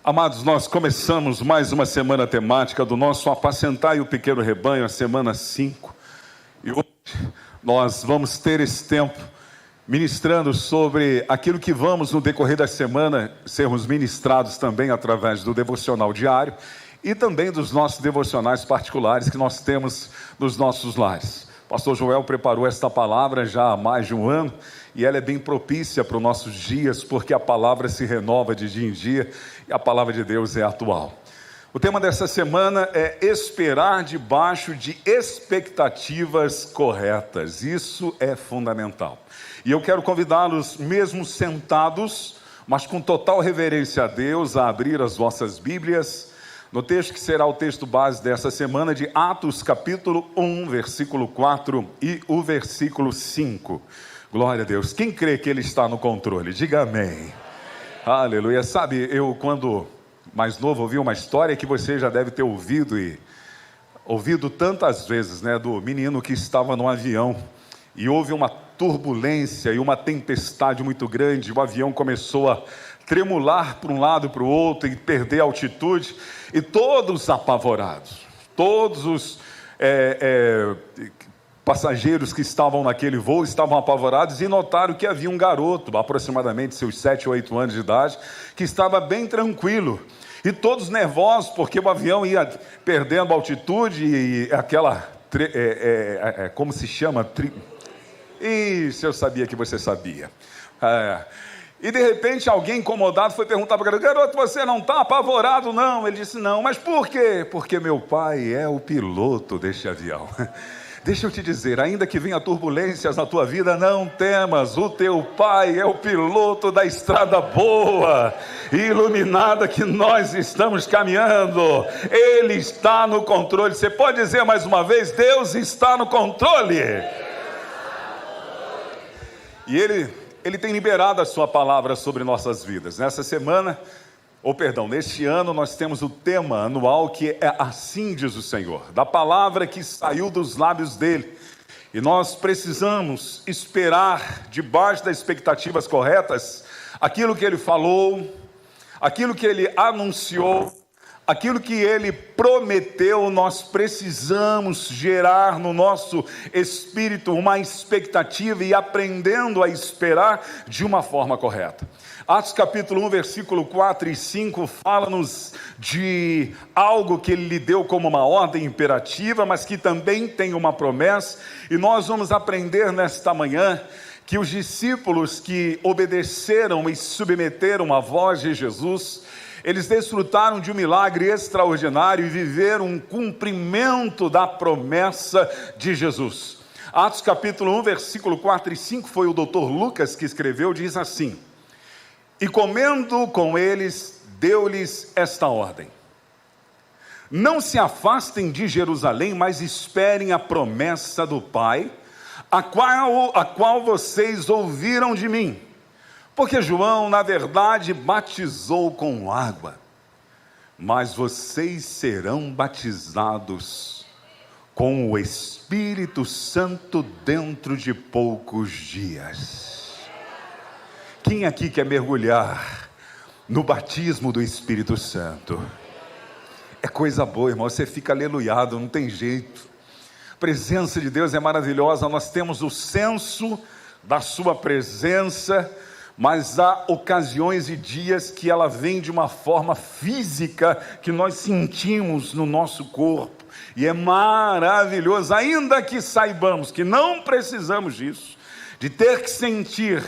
Amados, nós começamos mais uma semana temática do nosso Apacentai o Pequeno Rebanho, a semana 5. E hoje nós vamos ter esse tempo ministrando sobre aquilo que vamos no decorrer da semana sermos ministrados também através do devocional diário e também dos nossos devocionais particulares que nós temos nos nossos lares. O pastor Joel preparou esta palavra já há mais de um ano e ela é bem propícia para os nossos dias, porque a palavra se renova de dia em dia e a palavra de Deus é atual. O tema dessa semana é esperar debaixo de expectativas corretas. Isso é fundamental. E eu quero convidá-los, mesmo sentados, mas com total reverência a Deus, a abrir as vossas Bíblias no texto que será o texto base dessa semana, de Atos capítulo 1, versículo 4 e o versículo 5. Glória a Deus. Quem crê que Ele está no controle? Diga amém. Aleluia. Sabe, eu quando mais novo ouvi uma história que você já deve ter ouvido tantas vezes, né? Do menino que estava no avião e houve uma turbulência e uma tempestade muito grande. O avião começou a tremular para um lado e para o outro e perder altitude, e todos apavorados, todos os passageiros que estavam naquele voo estavam apavorados e notaram que havia um garoto, aproximadamente seus 7 ou 8 anos de idade, que estava bem tranquilo, e todos nervosos, porque o avião ia perdendo altitude e aquela, como se chama? Isso, eu sabia que você sabia. E de repente alguém incomodado foi perguntar para o garoto: garoto, você não está apavorado não? Ele disse: não. Mas por quê? Porque meu pai é o piloto deste avião. Deixa eu te dizer, ainda que venha turbulências na tua vida, não temas, o teu pai é o piloto da estrada boa e iluminada que nós estamos caminhando. Ele está no controle. Você pode dizer mais uma vez: Deus está no controle. E Ele tem liberado a sua palavra sobre nossas vidas. Nessa semana, neste ano, nós temos o tema anual que é Assim diz o Senhor, da palavra que saiu dos lábios dele. E nós precisamos esperar, debaixo das expectativas corretas, aquilo que ele falou, aquilo que ele anunciou, aquilo que ele prometeu. Nós precisamos gerar no nosso espírito uma expectativa e aprendendo a esperar de uma forma correta. Atos capítulo 1, versículo 4 e 5 fala-nos de algo que ele lhe deu como uma ordem imperativa, mas que também tem uma promessa, e nós vamos aprender nesta manhã que os discípulos que obedeceram e submeteram à voz de Jesus, eles desfrutaram de um milagre extraordinário e viveram um cumprimento da promessa de Jesus. Atos capítulo 1, versículo 4 e 5, foi o doutor Lucas que escreveu, diz assim: e comendo com eles, deu-lhes esta ordem: não se afastem de Jerusalém, mas esperem a promessa do Pai, a qual vocês ouviram de mim. Porque João, na verdade, batizou com água, mas vocês serão batizados com o Espírito Santo dentro de poucos dias. Quem aqui quer mergulhar no batismo do Espírito Santo? É coisa boa, irmão, você fica aleluiado, não tem jeito. A presença de Deus é maravilhosa, nós temos o senso da sua presença, mas há ocasiões e dias que ela vem de uma forma física que nós sentimos no nosso corpo, e é maravilhoso, ainda que saibamos que não precisamos disso, de ter que sentir,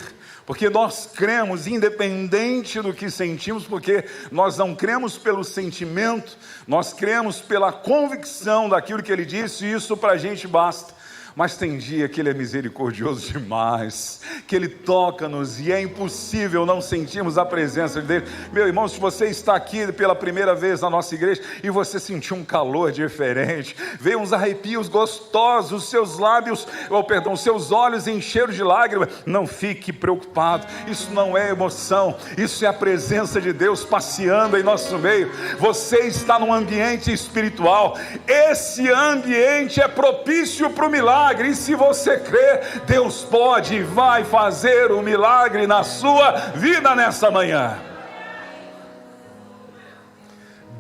porque nós cremos independente do que sentimos, porque nós não cremos pelo sentimento, nós cremos pela convicção daquilo que ele disse, e isso para a gente basta. Mas tem dia que ele é misericordioso demais, que ele toca-nos e é impossível não sentirmos a presença dele. Meu irmão, se você está aqui pela primeira vez na nossa igreja e você sentiu um calor diferente, veio uns arrepios gostosos, seus seus olhos encheram de lágrimas, não fique preocupado, isso não é emoção, isso é a presença de Deus passeando em nosso meio. Você está num ambiente espiritual, esse ambiente é propício para o milagre. E se você crê, Deus pode e vai fazer um milagre na sua vida nessa manhã.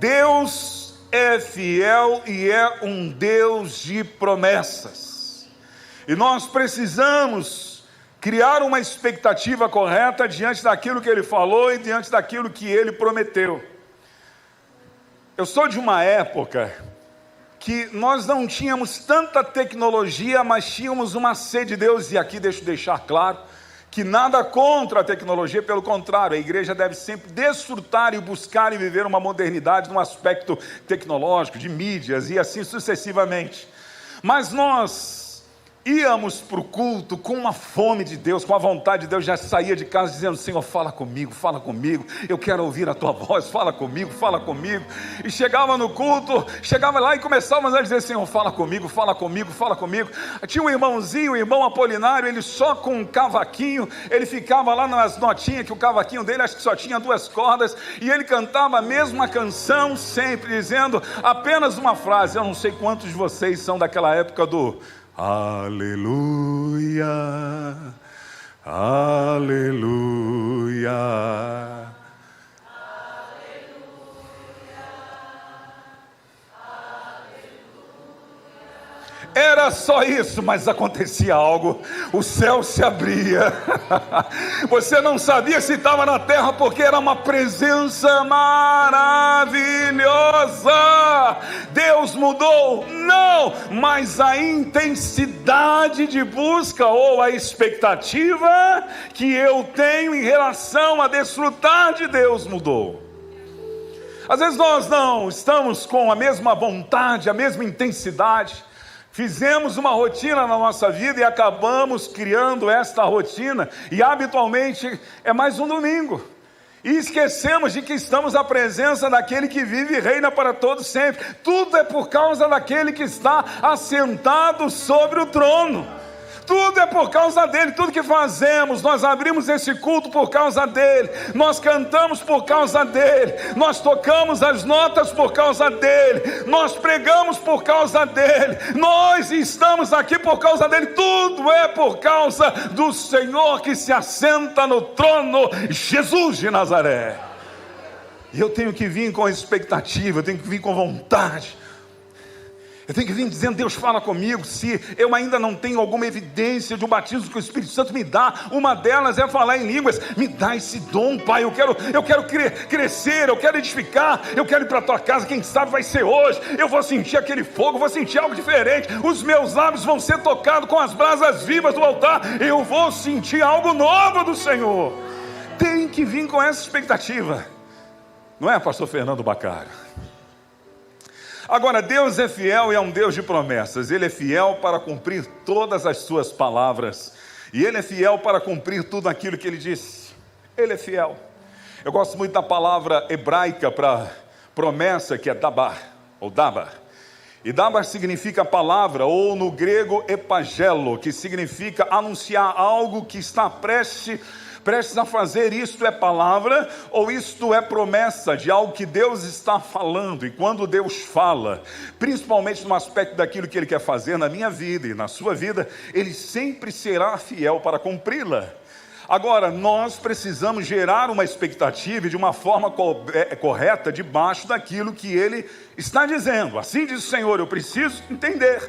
Deus é fiel e é um Deus de promessas. E nós precisamos criar uma expectativa correta diante daquilo que Ele falou e diante daquilo que Ele prometeu. Eu sou de uma época que nós não tínhamos tanta tecnologia, mas tínhamos uma sede de Deus, e aqui deixo deixar claro, que nada contra a tecnologia, pelo contrário, a igreja deve sempre desfrutar e buscar e viver uma modernidade no aspecto tecnológico, de mídias e assim sucessivamente. Mas nós íamos para o culto com uma fome de Deus, com a vontade de Deus, já saía de casa dizendo: Senhor, fala comigo, eu quero ouvir a tua voz, fala comigo, e chegava no culto, chegava lá e começávamos a dizer: Senhor, fala comigo, tinha um irmãozinho, o irmão Apolinário, ele só com um cavaquinho, ele ficava lá nas notinhas, que o cavaquinho dele acho que só tinha 2 cordas, e ele cantava a mesma canção sempre, dizendo apenas uma frase. Eu não sei quantos de vocês são daquela época do aleluia, aleluia. Era só isso, mas acontecia algo, o céu se abria, você não sabia se estava na terra, porque era uma presença maravilhosa. Deus mudou? Não, mas a intensidade de busca ou a expectativa que eu tenho em relação a desfrutar de Deus mudou. Às vezes nós não estamos com a mesma vontade, a mesma intensidade. Fizemos uma rotina na nossa vida e acabamos criando esta rotina, e habitualmente é mais um domingo, e esquecemos de que estamos à presença daquele que vive e reina para todos sempre. Tudo é por causa daquele que está assentado sobre o trono. Tudo é por causa dele, tudo que fazemos, nós abrimos esse culto por causa dele, nós cantamos por causa dele, nós tocamos as notas por causa dele, nós pregamos por causa dele, nós estamos aqui por causa dele. Tudo é por causa do Senhor que se assenta no trono, Jesus de Nazaré. E eu tenho que vir com expectativa, eu tenho que vir com vontade. Eu tenho que vir dizendo: Deus, fala comigo. Se eu ainda não tenho alguma evidência de um batismo que o Espírito Santo me dá, uma delas é falar em línguas. Me dá esse dom, Pai. Eu quero crescer, eu quero edificar, eu quero ir para a tua casa. Quem sabe vai ser hoje. Eu vou sentir aquele fogo, vou sentir algo diferente. Os meus lábios vão ser tocados com as brasas vivas do altar. Eu vou sentir algo novo do Senhor. Tem que vir com essa expectativa. Não é, pastor Fernando Bacaro? Agora, Deus é fiel e é um Deus de promessas. Ele é fiel para cumprir todas as suas palavras, e Ele é fiel para cumprir tudo aquilo que Ele disse. Ele é fiel. Eu gosto muito da palavra hebraica para promessa, que é dabar, ou dabar. E dabar significa palavra, ou no grego epagelo, que significa anunciar algo que está prestes a fazer. Isto é palavra, ou isto é promessa de algo que Deus está falando. E quando Deus fala, principalmente no aspecto daquilo que Ele quer fazer na minha vida e na sua vida, Ele sempre será fiel para cumpri-la. Agora, nós precisamos gerar uma expectativa de uma forma correta, debaixo daquilo que Ele está dizendo. Assim diz o Senhor, eu preciso entender.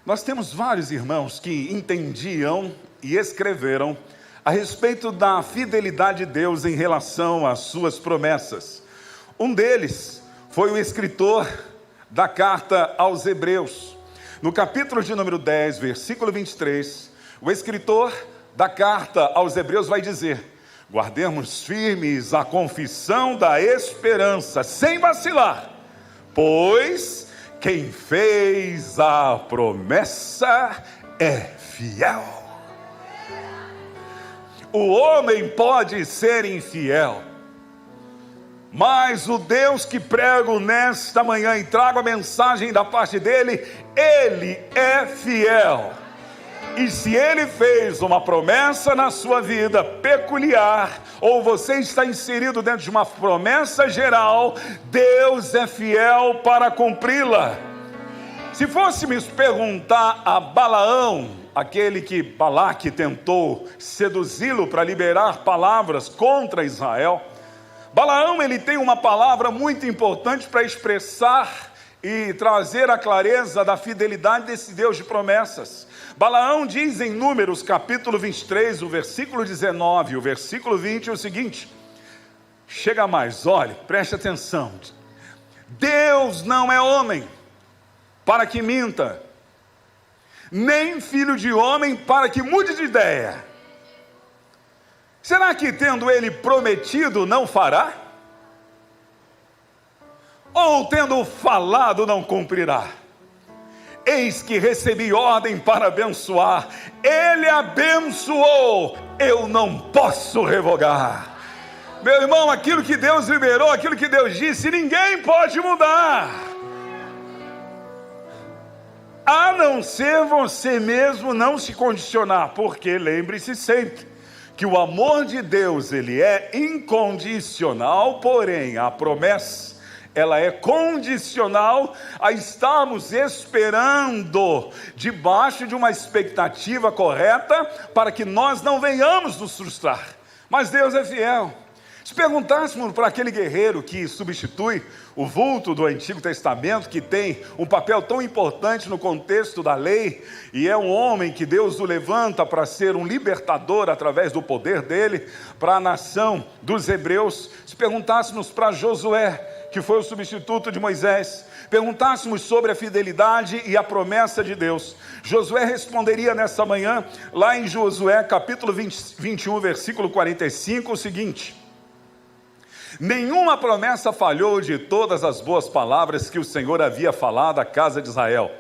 Nós temos vários irmãos que entendiam e escreveram a respeito da fidelidade de Deus em relação às suas promessas. Um deles foi o escritor da carta aos Hebreus. No capítulo de número 10, versículo 23, o escritor da carta aos Hebreus vai dizer: guardemos firmes a confissão da esperança, sem vacilar, pois quem fez a promessa é fiel. O homem pode ser infiel, mas o Deus que prego nesta manhã e trago a mensagem da parte dele, Ele é fiel. E se Ele fez uma promessa na sua vida peculiar, ou você está inserido dentro de uma promessa geral, Deus é fiel para cumpri-la. Se fôssemos perguntar a Balaão, aquele que Balaque tentou seduzi-lo para liberar palavras contra Israel, Balaão, ele tem uma palavra muito importante para expressar e trazer a clareza da fidelidade desse Deus de promessas. Balaão diz em Números capítulo 23, o versículo 19, o versículo 20, o seguinte: chega mais, olhe, preste atenção. Deus não é homem para que minta, nem filho de homem para que mude de ideia. Será que tendo ele prometido não fará? Ou tendo falado não cumprirá? Eis que recebi ordem para abençoar, ele abençoou, eu não posso revogar. Meu irmão, aquilo que Deus liberou, aquilo que Deus disse, ninguém pode mudar, a não ser você mesmo não se condicionar, porque lembre-se sempre que o amor de Deus, ele é incondicional, porém a promessa, ela é condicional a estarmos esperando debaixo de uma expectativa correta para que nós não venhamos nos frustrar. Mas Deus é fiel. Se perguntássemos para aquele guerreiro que substitui o vulto do Antigo Testamento, que tem um papel tão importante no contexto da lei, e é um homem que Deus o levanta para ser um libertador através do poder dele, para a nação dos hebreus. Se perguntássemos para Josué, que foi o substituto de Moisés, perguntássemos sobre a fidelidade e a promessa de Deus, Josué responderia nessa manhã, lá em Josué capítulo 21, versículo 45, o seguinte: nenhuma promessa falhou de todas as boas palavras que o Senhor havia falado à casa de Israel,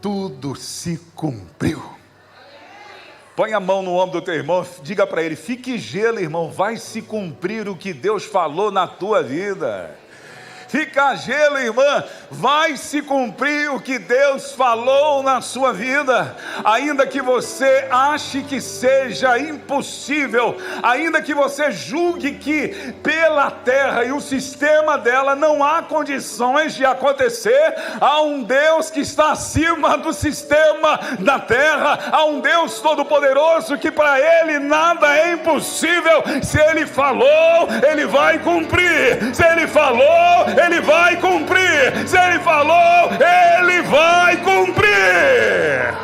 tudo se cumpriu. Põe a mão no ombro do teu irmão, diga para ele: fique gelo, irmão, vai se cumprir o que Deus falou na tua vida. Fica gelo, irmã, vai se cumprir o que Deus falou na sua vida, ainda que você ache que seja impossível, ainda que você julgue que pela terra e o sistema dela não há condições de acontecer, há um Deus que está acima do sistema da terra, há um Deus todo-poderoso que para Ele nada é impossível. Se Ele falou, Ele vai cumprir. Se Ele falou, Ele vai cumprir. Se Ele falou, Ele vai cumprir.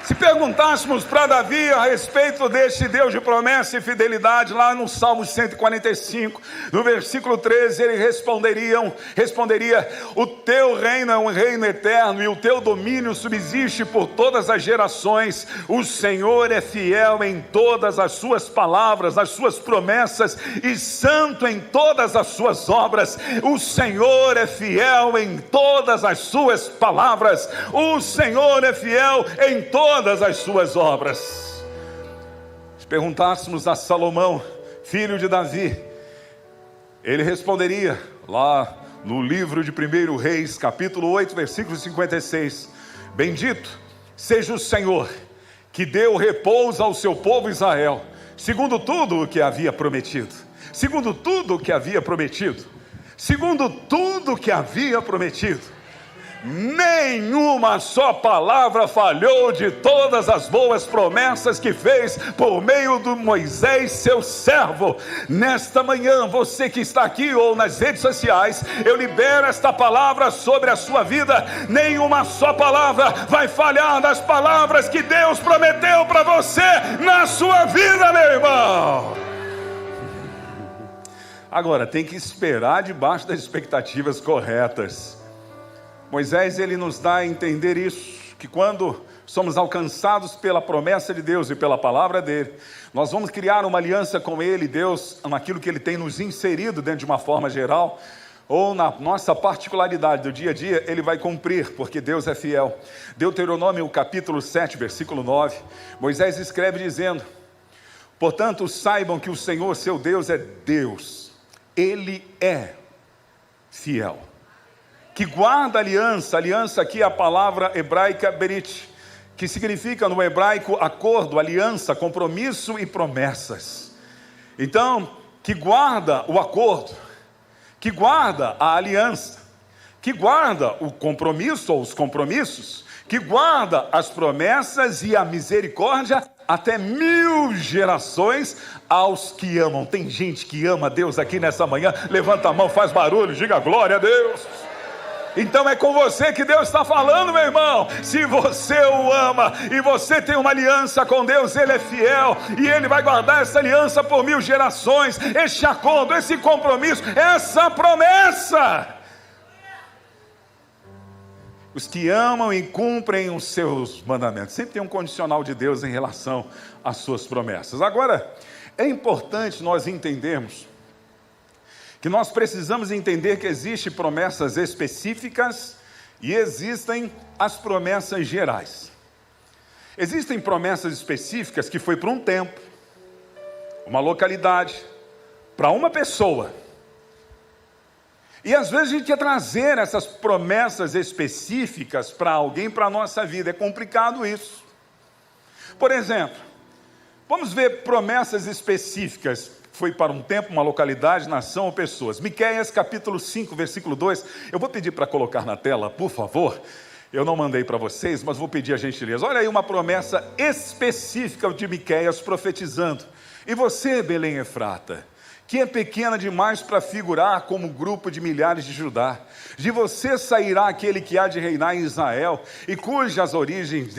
Se perguntássemos para Davi a respeito deste Deus de promessa e fidelidade, lá no Salmo 145, no versículo 13, ele responderia: o teu reino é um reino eterno e o teu domínio subsiste por todas as gerações. O Senhor é fiel em todas as suas palavras, nas suas promessas, e santo em todas as suas obras. O Senhor é fiel em todas as suas palavras. O Senhor é fiel em todas as suas obras. Se perguntássemos a Salomão, filho de Davi, ele responderia lá no livro de 1 Reis, capítulo 8, versículo 56: bendito seja o Senhor, que deu repouso ao seu povo Israel, segundo tudo o que havia prometido. Segundo tudo o que havia prometido. Segundo tudo o que havia prometido. Nenhuma só palavra falhou de todas as boas promessas que fez por meio de Moisés, seu servo. Nesta manhã, você que está aqui ou nas redes sociais, eu libero esta palavra sobre a sua vida. Nenhuma só palavra vai falhar das palavras que Deus prometeu para você na sua vida, meu irmão. Agora, tem que esperar debaixo das expectativas corretas. Moisés, ele nos dá a entender isso, que quando somos alcançados pela promessa de Deus e pela palavra dele, nós vamos criar uma aliança com ele, Deus, naquilo que ele tem nos inserido dentro de uma forma geral, ou na nossa particularidade do dia a dia, ele vai cumprir, porque Deus é fiel. Deuteronômio capítulo 7, versículo 9, Moisés escreve dizendo: portanto saibam que o Senhor seu Deus é Deus, Ele é fiel, que guarda aliança. Aliança aqui é a palavra hebraica berit, que significa no hebraico acordo, aliança, compromisso e promessas. Então, que guarda o acordo, que guarda a aliança, que guarda o compromisso ou os compromissos, que guarda as promessas e a misericórdia até 1000 gerações aos que amam. Tem gente que ama Deus aqui nessa manhã? Levanta a mão, faz barulho, diga glória a Deus. Então é com você que Deus está falando, meu irmão. Se você o ama e você tem uma aliança com Deus, Ele é fiel e Ele vai guardar essa aliança por 1000 gerações. Este acordo, esse compromisso, essa promessa. Os que amam e cumprem os seus mandamentos. Sempre tem um condicional de Deus em relação às suas promessas. Agora, é importante nós entendermos que nós precisamos entender que existem promessas específicas e existem as promessas gerais. Existem promessas específicas que foi para um tempo, uma localidade, para uma pessoa. E às vezes a gente quer trazer essas promessas específicas para alguém, para a nossa vida. É complicado isso. Por exemplo, vamos ver promessas específicas. Foi para um tempo, uma localidade, nação ou pessoas. Miqueias capítulo 5, versículo 2. Eu vou pedir para colocar na tela, por favor. Eu não mandei para vocês, mas vou pedir a gentileza. Olha aí uma promessa específica de Miqueias profetizando. E você, Belém Efrata, que é pequena demais para figurar como grupo de milhares de Judá. De você sairá aquele que há de reinar em Israel, e cujas origens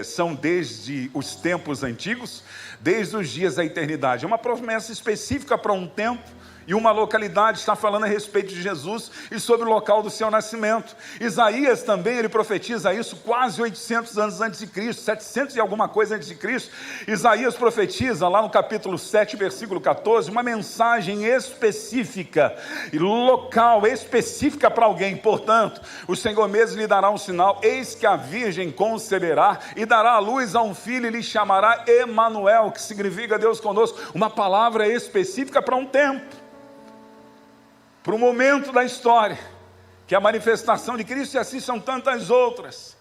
são desde os tempos antigos, desde os dias da eternidade. É uma promessa específica para um tempo e uma localidade. Está falando a respeito de Jesus e sobre o local do seu nascimento. Isaías também, ele profetiza isso quase 800 anos antes de Cristo, 700 e alguma coisa antes de Cristo. Isaías profetiza lá no capítulo 7, versículo 14, uma mensagem específica e local, específica para alguém. Portanto, o Senhor mesmo lhe dará um sinal: eis que a virgem conceberá e dará à luz a um filho e lhe chamará Emanuel, que significa Deus conosco. Uma palavra específica para um tempo, para um momento da história, que é a manifestação de Cristo, e assim são tantas outras.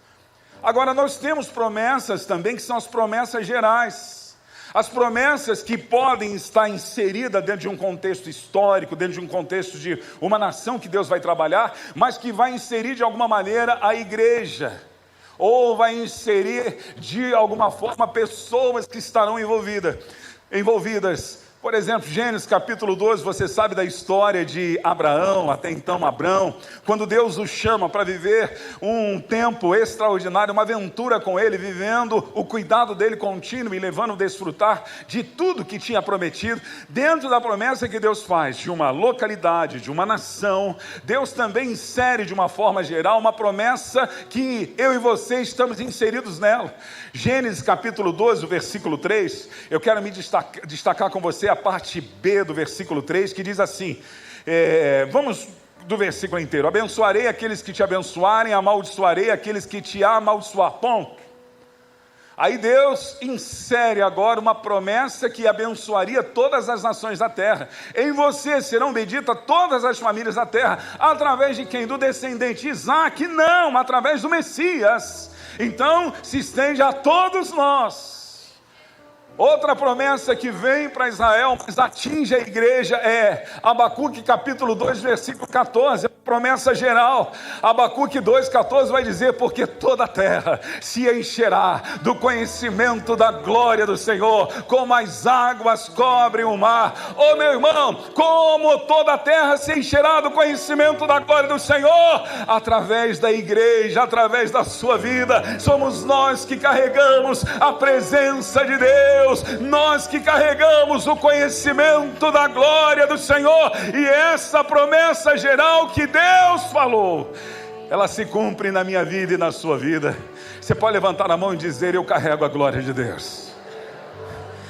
Agora nós temos promessas também que são as promessas gerais, as promessas que podem estar inseridas dentro de um contexto histórico, dentro de um contexto de uma nação que Deus vai trabalhar, mas que vai inserir de alguma maneira a igreja, ou vai inserir de alguma forma pessoas que estarão envolvidas. Por exemplo, Gênesis capítulo 12, você sabe da história de Abraão, até então Abrão, quando Deus o chama para viver um tempo extraordinário, uma aventura com ele, vivendo o cuidado dele contínuo e levando a desfrutar de tudo que tinha prometido. Dentro da promessa que Deus faz de uma localidade, de uma nação, Deus também insere de uma forma geral uma promessa que eu e você estamos inseridos nela. Gênesis capítulo 12, versículo 3, eu quero me destacar com você a parte B do versículo 3, que diz assim, vamos do versículo inteiro: abençoarei aqueles que te abençoarem, amaldiçoarei aqueles que te amaldiçoar. Ponto. Aí Deus insere agora uma promessa que abençoaria todas as nações da terra. Em você serão benditas todas as famílias da terra. Através de quem? Do descendente Isaac? Não, através do Messias. Então se estende a todos nós. Outra promessa que vem para Israel, mas atinge a igreja, é Abacuque capítulo 2, versículo 14, promessa geral. Abacuque 2,14 vai dizer: porque toda a terra se encherá do conhecimento da glória do Senhor, como as águas cobrem o mar. Oh meu irmão, como toda a terra se encherá do conhecimento da glória do Senhor? Através da igreja, através da sua vida. Somos nós que carregamos a presença de Deus, nós que carregamos o conhecimento da glória do Senhor, e essa promessa geral que Deus falou, ela se cumpre na minha vida e na sua vida. Você pode levantar a mão e dizer: eu carrego a glória de Deus.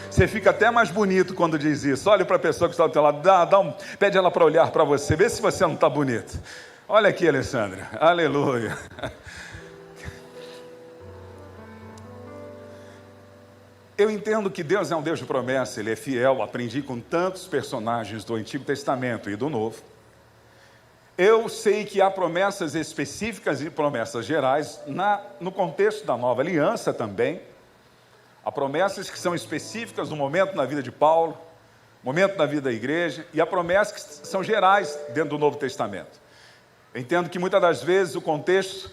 Você fica até mais bonito quando diz isso. Olha para a pessoa que está do teu lado, pede ela para olhar para você, vê se você não está bonito. Olha aqui, Alessandra, aleluia. Eu entendo que Deus é um Deus de promessa, Ele é fiel. Aprendi com tantos personagens do Antigo Testamento e do Novo. Eu sei que há promessas específicas e promessas gerais no contexto da Nova Aliança também. Há promessas que são específicas no momento na vida de Paulo, momento na vida da igreja, e há promessas que são gerais dentro do Novo Testamento. Eu entendo que muitas das vezes o contexto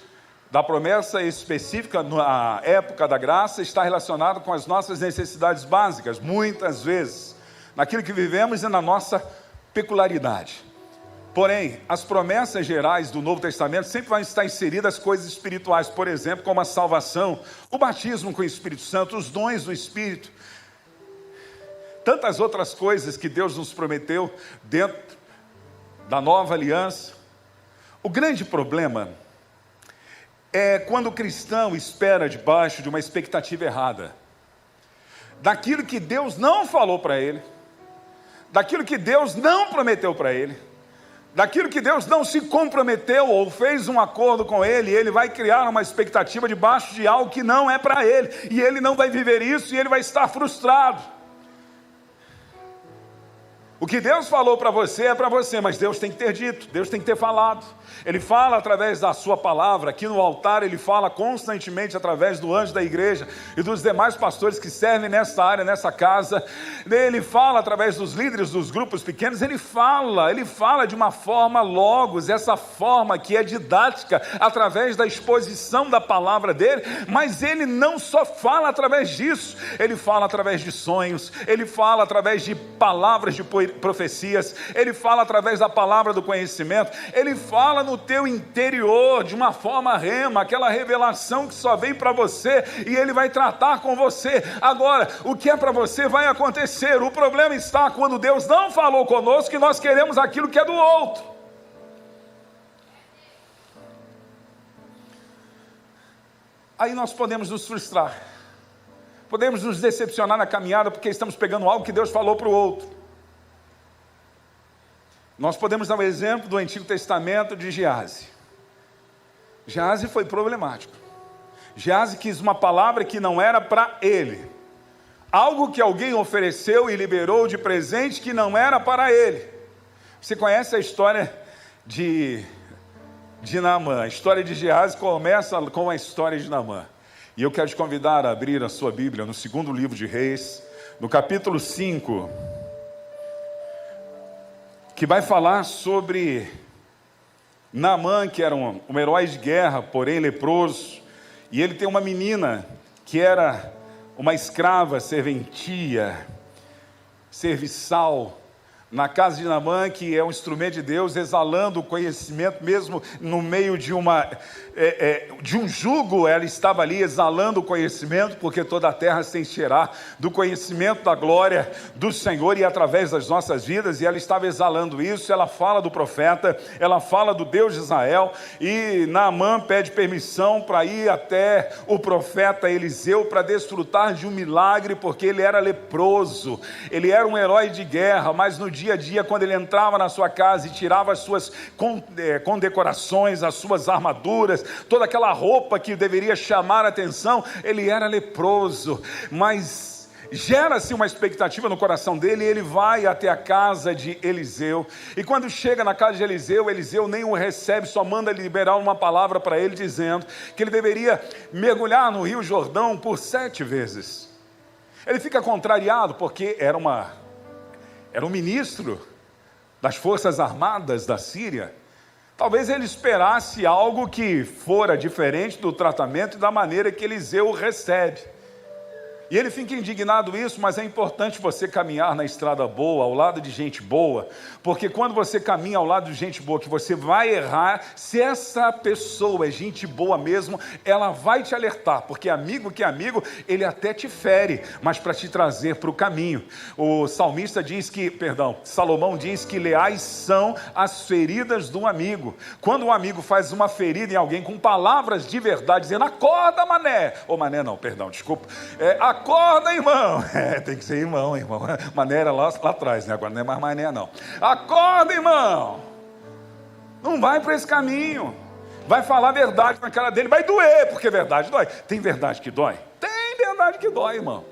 da promessa específica na época da graça está relacionado com as nossas necessidades básicas, muitas vezes, naquilo que vivemos e na nossa peculiaridade. Porém, as promessas gerais do Novo Testamento sempre vão estar inseridas coisas espirituais, por exemplo, como a salvação, o batismo com o Espírito Santo, os dons do Espírito, tantas outras coisas que Deus nos prometeu dentro da nova aliança. O grande problema é quando o cristão espera debaixo de uma expectativa errada, daquilo que Deus não falou para ele, daquilo que Deus não prometeu para ele, daquilo que Deus não se comprometeu ou fez um acordo com ele, e ele vai criar uma expectativa debaixo de algo que não é para ele, e ele não vai viver isso, e ele vai estar frustrado. O que Deus falou para você é para você, mas Deus tem que ter dito, Deus tem que ter falado. Ele fala através da sua palavra, aqui no altar ele fala constantemente através do anjo da igreja e dos demais pastores que servem nessa área, nessa casa. Ele fala através dos líderes dos grupos pequenos, ele fala de uma forma logos, essa forma que é didática, através da exposição da palavra dele, mas ele não só fala através disso, ele fala através de sonhos, ele fala através de palavras de profecias, ele fala através da palavra do conhecimento, ele fala no teu interior, de uma forma rema, aquela revelação que só vem para você, e ele vai tratar com você. Agora, o que é para você vai acontecer. O problema está quando Deus não falou conosco e nós queremos aquilo que é do outro. Aí nós podemos nos frustrar, podemos nos decepcionar na caminhada, porque estamos pegando algo que Deus falou para o outro. Nós podemos dar um exemplo do Antigo Testamento de Geazi. Geazi foi problemático. Geazi quis uma palavra que não era para ele, algo que alguém ofereceu e liberou de presente que não era para ele. Você conhece a história de Naamã? A história de Geazi começa com a história de Naamã. E eu quero te convidar a abrir a sua Bíblia no segundo livro de Reis, no capítulo 5, que vai falar sobre Naamã, que era um herói de guerra, porém leproso, e ele tem uma menina que era uma escrava serventia, serviçal, na casa de Naamã, que é um instrumento de Deus, exalando o conhecimento, mesmo no meio de um jugo, ela estava ali exalando o conhecimento, porque toda a terra se encherá do conhecimento da glória do Senhor, e através das nossas vidas, e ela estava exalando isso. Ela fala do profeta, ela fala do Deus de Israel, e Naamã pede permissão para ir até o profeta Eliseu, para desfrutar de um milagre, porque ele era leproso, ele era um herói de guerra, mas no dia a dia, quando ele entrava na sua casa e tirava as suas condecorações, as suas armaduras, toda aquela roupa que deveria chamar a atenção, ele era leproso. Mas gera-se uma expectativa no coração dele, e ele vai até a casa de Eliseu, e quando chega na casa de Eliseu, Eliseu nem o recebe, só manda liberar uma palavra para ele, dizendo que ele deveria mergulhar no Rio Jordão por 7 vezes. Ele fica contrariado, porque era um ministro das forças armadas da Síria. Talvez ele esperasse algo que fora diferente do tratamento e da maneira que Eliseu o recebe. E ele fica indignado isso, mas é importante você caminhar na estrada boa, ao lado de gente boa, porque quando você caminha ao lado de gente boa, que você vai errar, se essa pessoa é gente boa mesmo, ela vai te alertar, porque amigo que é amigo, ele até te fere, mas para te trazer para o caminho. O salmista diz Salomão diz que leais são as feridas do amigo. Quando um amigo faz uma ferida em alguém com palavras de verdade, dizendo, acorda mané, ou mané não, perdão, desculpa, acorda, irmão. Tem que ser irmão. Mané era lá atrás, né? Agora não é mais mané, não. Acorda, irmão. Não vai para esse caminho. Vai falar a verdade na cara dele. Vai doer, porque verdade dói. Tem verdade que dói? Tem verdade que dói, irmão.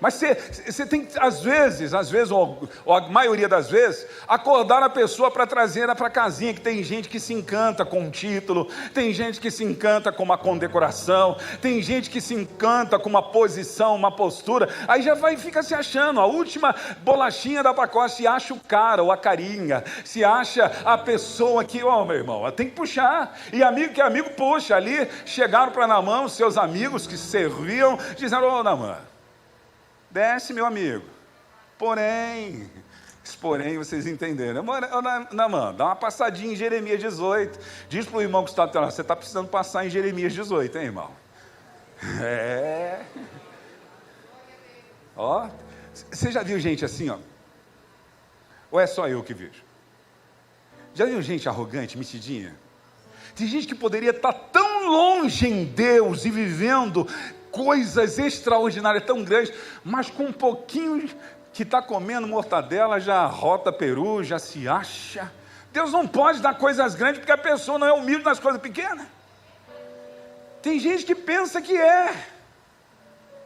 Mas você tem que, às vezes, ou a maioria das vezes, acordar a pessoa para trazer ela para casinha, que tem gente que se encanta com um título, tem gente que se encanta com uma condecoração, tem gente que se encanta com uma posição, uma postura, aí já vai e fica se achando, a última bolachinha da pacote, se acha o cara ou a carinha, se acha a pessoa que, meu irmão, tem que puxar, e amigo que amigo puxa, ali chegaram para Naamã, seus amigos que serviam, disseram, Naamã, desce, meu amigo. Porém, vocês entenderam. Naamã, dá uma passadinha em Jeremias 18. Diz para o irmão que está do teu lado, você está precisando passar em Jeremias 18, hein, irmão? Ó, você já viu gente assim, ó? Ou é só eu que vejo? Já viu gente arrogante, metidinha? Tem gente que poderia estar tão longe em Deus e vivendo coisas extraordinárias tão grandes, mas com um pouquinho que está comendo mortadela, já rota peru, já se acha. Deus não pode dar coisas grandes, porque a pessoa não é humilde nas coisas pequenas. Tem gente que pensa que é,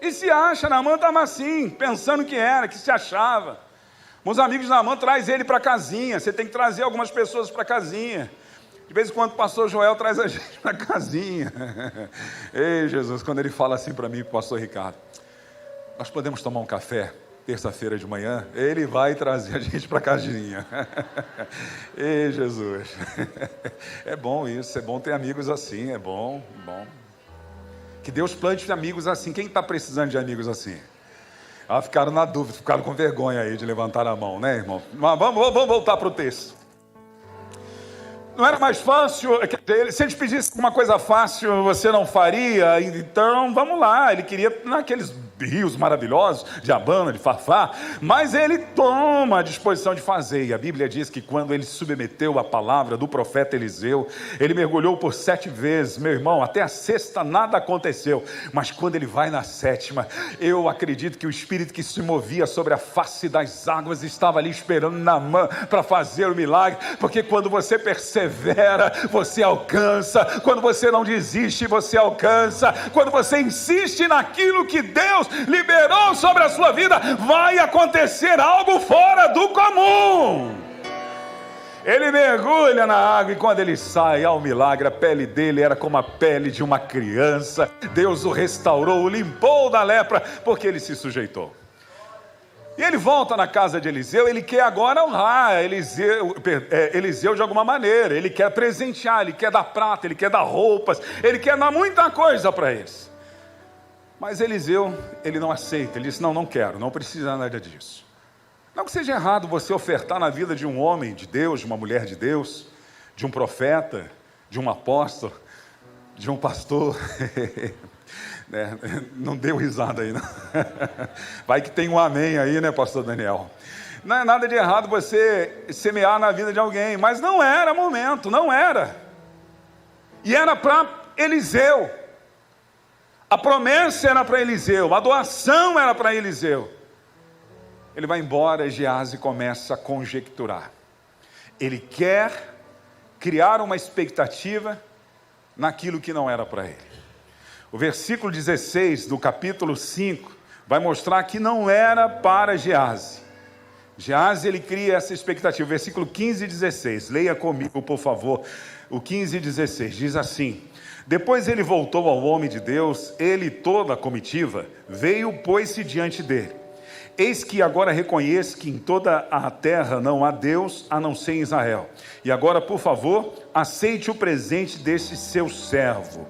e se acha. Naamã estava assim, pensando que era, que se achava. Meus amigos de Naamã, traz ele para a casinha. Você tem que trazer algumas pessoas para a casinha. De vez em quando o pastor Joel traz a gente para a casinha. Ei, Jesus, quando ele fala assim para mim, o pastor Ricardo, nós podemos tomar um café terça-feira de manhã? Ele vai trazer a gente para a casinha. Ei, Jesus. É bom isso, é bom ter amigos assim, é bom. Que Deus plante amigos assim. Quem está precisando de amigos assim? Ficaram na dúvida, ficaram com vergonha aí de levantar a mão, né, irmão? Mas vamos voltar para o texto. Não era mais fácil? Se eles pedissem uma coisa fácil, você não faria? Então, vamos lá. Ele queria naqueles rios maravilhosos de Abana, de Farfá, mas ele toma a disposição de fazer. E a Bíblia diz que quando ele submeteu a palavra do profeta Eliseu, ele mergulhou por 7 vezes. Meu irmão, até a 6ª nada aconteceu, mas quando ele vai na 7ª, eu acredito que o Espírito que se movia sobre a face das águas estava ali esperando Naamã para fazer o milagre, porque quando você persevera, você alcança. Quando você não desiste, você alcança. Quando você insiste naquilo que Deus liberou sobre a sua vida, vai acontecer algo fora do comum. Ele mergulha na água e quando ele sai, há um milagre. A pele dele era como a pele de uma criança. Deus o restaurou, o limpou da lepra, porque ele se sujeitou. E ele volta na casa de Eliseu. Ele quer agora honrar Eliseu de alguma maneira. Ele quer presentear, ele quer dar prata, ele quer dar roupas, ele quer dar muita coisa para eles. Mas Eliseu, ele não aceita. Ele diz, não quero, não precisa nada disso. Não que seja errado você ofertar na vida de um homem de Deus, de uma mulher de Deus, de um profeta, de um apóstolo, de um pastor. Não deu risada aí, não. Vai que tem um amém aí, né, pastor Daniel? Não é nada de errado você semear na vida de alguém, mas não era momento, não era. E era para Eliseu. A promessa era para Eliseu, a doação era para Eliseu. Ele vai embora e Geazi começa a conjecturar. Ele quer criar uma expectativa naquilo que não era para ele. O versículo 16 do capítulo 5 vai mostrar que não era para Geazi. Geazi, ele cria essa expectativa. Versículo 15 e 16, leia comigo, por favor. O 15 e 16 diz assim: depois ele voltou ao homem de Deus, ele e toda a comitiva, veio, pôs-se diante dele. Eis que agora reconheço que em toda a terra não há Deus, a não ser em Israel. E agora, por favor, aceite o presente deste seu servo.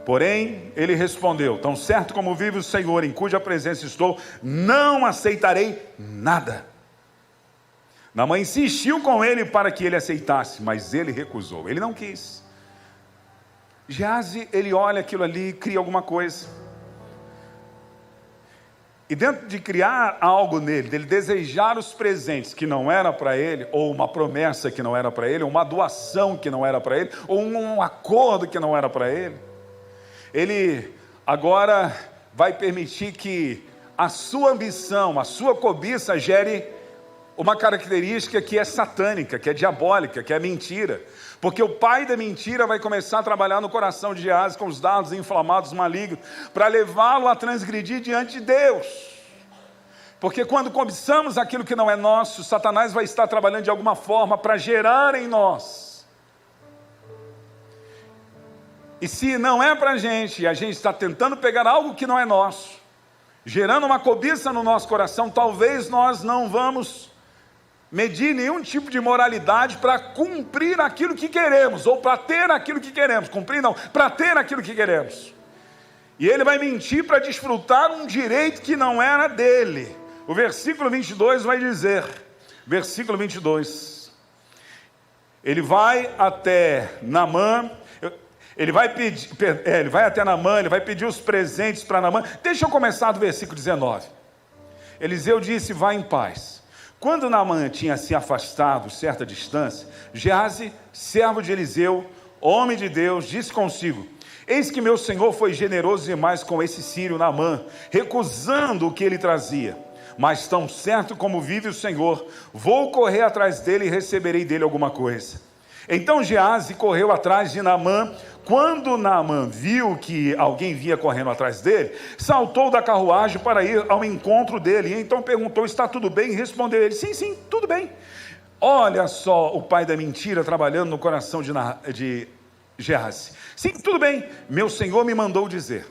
Porém, ele respondeu: tão certo como vive o Senhor, em cuja presença estou, não aceitarei nada. Naamã insistiu com ele para que ele aceitasse, mas ele recusou, ele não quis. Geazi, ele olha aquilo ali, cria alguma coisa. E dentro de criar algo nele, dele desejar os presentes que não era para ele, ou uma promessa que não era para ele, ou uma doação que não era para ele, ou um acordo que não era para ele, ele agora vai permitir que a sua ambição, a sua cobiça gere uma característica que é satânica, que é diabólica, que é mentira. Porque o pai da mentira vai começar a trabalhar no coração de Geazi com os dardos inflamados malignos, para levá-lo a transgredir diante de Deus. Porque quando cobiçamos aquilo que não é nosso, Satanás vai estar trabalhando de alguma forma para gerar em nós. E se não é para a gente está tentando pegar algo que não é nosso, gerando uma cobiça no nosso coração, talvez nós não vamos medir nenhum tipo de moralidade para cumprir aquilo que queremos, ou para ter aquilo que queremos. Cumprir não, para ter aquilo que queremos. E ele vai mentir para desfrutar um direito que não era dele. O versículo 22 vai dizer, versículo 22, ele vai até Naamã, ele vai até Naamã, ele vai pedir os presentes para Naamã. Deixa eu começar do versículo 19. Eliseu disse: vá em paz. Quando Naamã tinha se afastado certa distância, Geazi, servo de Eliseu, homem de Deus, disse consigo: eis que meu senhor foi generoso demais com esse sírio Naamã, recusando o que ele trazia. Mas tão certo como vive o Senhor, vou correr atrás dele e receberei dele alguma coisa. Então Geazi correu atrás de Naamã. Quando Naamã viu que alguém vinha correndo atrás dele, saltou da carruagem para ir ao encontro dele. E então perguntou: está tudo bem? E respondeu ele: sim, tudo bem. Olha só o pai da mentira trabalhando no coração de Geazi. Sim, tudo bem, meu senhor me mandou dizer.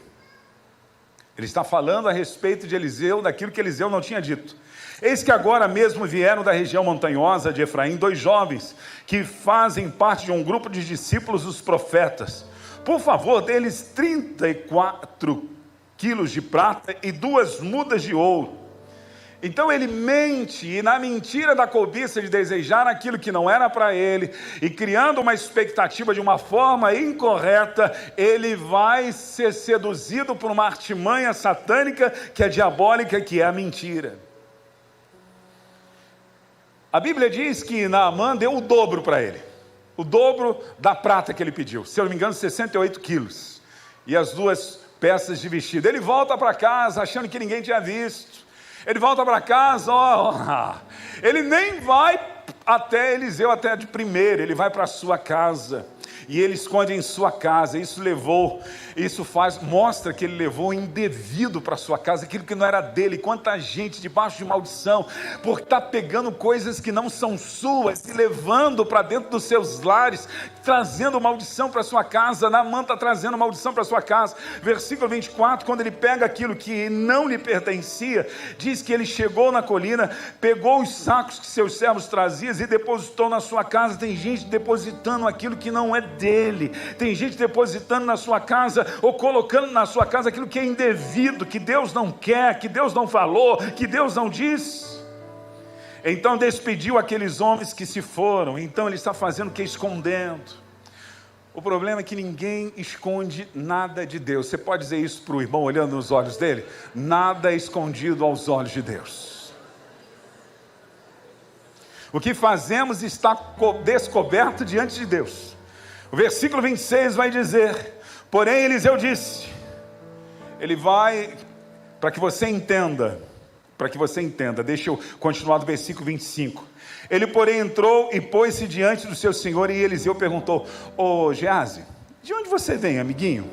Ele está falando a respeito de Eliseu, daquilo que Eliseu não tinha dito. Eis que agora mesmo vieram da região montanhosa de Efraim 2 jovens, que fazem parte de um grupo de discípulos dos profetas. Por favor, dê-lhes 34 quilos de prata e 2 mudas de ouro. Então ele mente, e na mentira da cobiça de desejar aquilo que não era para ele, e criando uma expectativa de uma forma incorreta, ele vai ser seduzido por uma artimanha satânica, que é diabólica, que é a mentira. A Bíblia diz que Naamã deu o dobro para ele, o dobro da prata que ele pediu, se eu não me engano 68 quilos, e as 2 peças de vestido. Ele volta para casa achando que ninguém tinha visto. Ele volta para casa, ele nem vai até Eliseu, até de primeiro, ele vai para a sua casa, e ele esconde em sua casa. Mostra que ele levou indevido para sua casa, aquilo que não era dele. Quanta gente debaixo de maldição, por estar pegando coisas que não são suas, e levando para dentro dos seus lares, trazendo maldição para sua casa. Naamã está trazendo maldição para sua casa. Versículo 24, quando ele pega aquilo que não lhe pertencia, diz que ele chegou na colina, pegou os sacos que seus servos traziam e depositou na sua casa. Tem gente depositando aquilo que não é dele, tem gente depositando na sua casa, ou colocando na sua casa aquilo que é indevido, que Deus não quer, que Deus não falou, que Deus não disse. Então despediu aqueles homens que se foram. Então ele está fazendo o que? Escondendo. O problema é que ninguém esconde nada de Deus. Você pode dizer isso para o irmão olhando nos olhos dele? Nada é escondido aos olhos de Deus. O que fazemos está descoberto diante de Deus. O versículo 26 vai dizer: porém Eliseu disse, ele vai, para que você entenda, deixa eu continuar do versículo 25. Ele porém entrou e pôs-se diante do seu senhor, e Eliseu perguntou: ô Geazi, de onde você vem, amiguinho?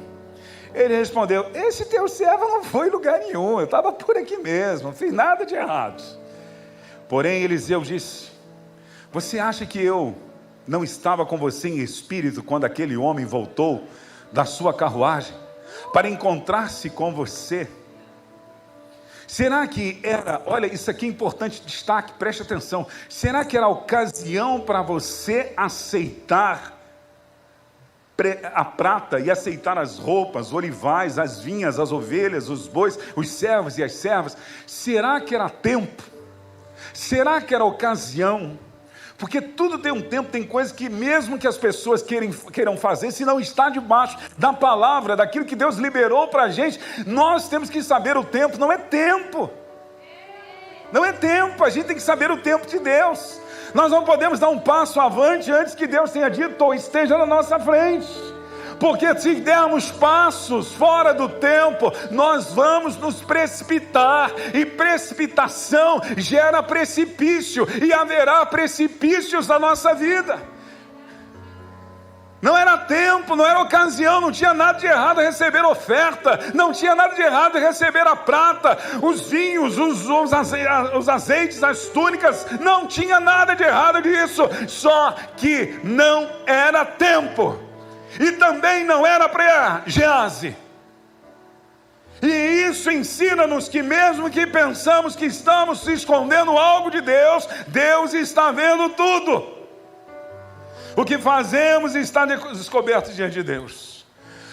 Ele respondeu: esse teu servo não foi em lugar nenhum, eu estava por aqui mesmo, não fiz nada de errado. Porém Eliseu disse: você acha que eu não estava com você em espírito quando aquele homem voltou da sua carruagem para encontrar-se com você? Será que era, olha, isso aqui é importante, destaque, preste atenção, será que era a ocasião para você aceitar a prata e aceitar as roupas, olivais, as vinhas, as ovelhas, os bois, os servos e as servas? Será que era tempo? Será que era ocasião? Porque tudo tem um tempo, tem coisas que mesmo que as pessoas queiram fazer, se não está debaixo da palavra, daquilo que Deus liberou para a gente, nós temos que saber o tempo. Não é tempo, a gente tem que saber o tempo de Deus. Nós não podemos dar um passo avante antes que Deus tenha dito ou esteja na nossa frente. Porque se dermos passos fora do tempo, nós vamos nos precipitar, e precipitação gera precipício, e haverá precipícios na nossa vida. Não era tempo, não era ocasião, não tinha nada de errado em receber oferta, não tinha nada de errado em receber a prata, os vinhos, os azeites, as túnicas, não tinha nada de errado disso, só que não era tempo, e também não era para Geazi. E isso ensina-nos que mesmo que pensamos que estamos escondendo algo de Deus, Deus está vendo tudo. O que fazemos está descoberto diante de Deus.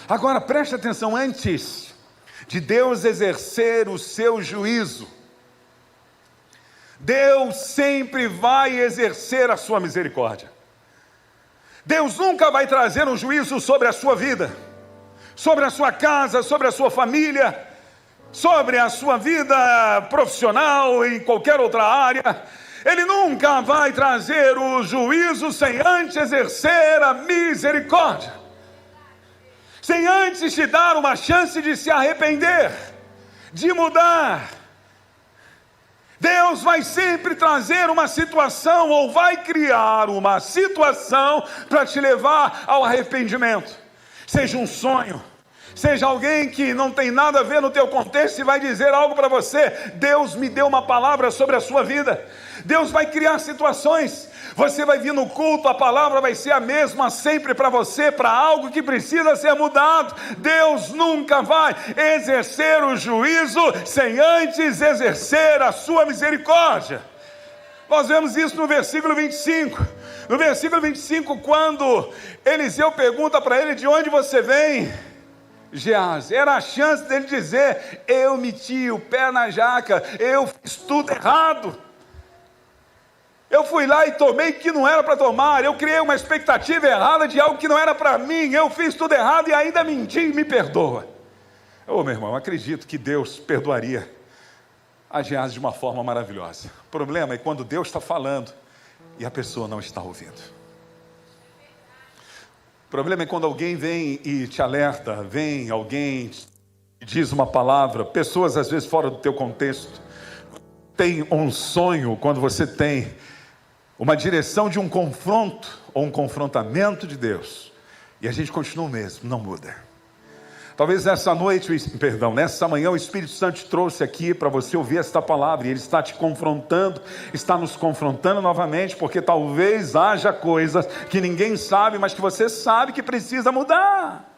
Agora preste atenção, antes de Deus exercer o seu juízo, Deus sempre vai exercer a sua misericórdia. Deus nunca vai trazer um juízo sobre a sua vida, sobre a sua casa, sobre a sua família, sobre a sua vida profissional, em qualquer outra área. Ele nunca vai trazer o juízo sem antes exercer a misericórdia, sem antes te dar uma chance de se arrepender, de mudar. Deus vai sempre trazer uma situação, ou vai criar uma situação para te levar ao arrependimento. Seja um sonho, seja alguém que não tem nada a ver no teu contexto e vai dizer algo para você. Deus me deu uma palavra sobre a sua vida. Deus vai criar situações. Você vai vir no culto, a palavra vai ser a mesma sempre para você, para algo que precisa ser mudado. Deus nunca vai exercer o juízo sem antes exercer a sua misericórdia. Nós vemos isso no versículo 25. No versículo 25, quando Eliseu pergunta para ele: de onde você vem, Geazi? Era a chance dele dizer: eu meti o pé na jaca, eu fiz tudo errado, eu fui lá e tomei o que não era para tomar, eu criei uma expectativa errada de algo que não era para mim, eu fiz tudo errado e ainda menti, me perdoa. Meu irmão, acredito que Deus perdoaria a Geazi de uma forma maravilhosa. O problema é quando Deus está falando e a pessoa não está ouvindo. O problema é quando alguém vem e te alerta, vem alguém e diz uma palavra, pessoas às vezes fora do teu contexto, tem um sonho, quando você tem uma direção de um confronto ou um confrontamento de Deus, e a gente continua o mesmo, não muda. Talvez nessa manhã o Espírito Santo te trouxe aqui para você ouvir esta palavra, e Ele está te confrontando, está nos confrontando novamente, porque talvez haja coisas que ninguém sabe, mas que você sabe que precisa mudar.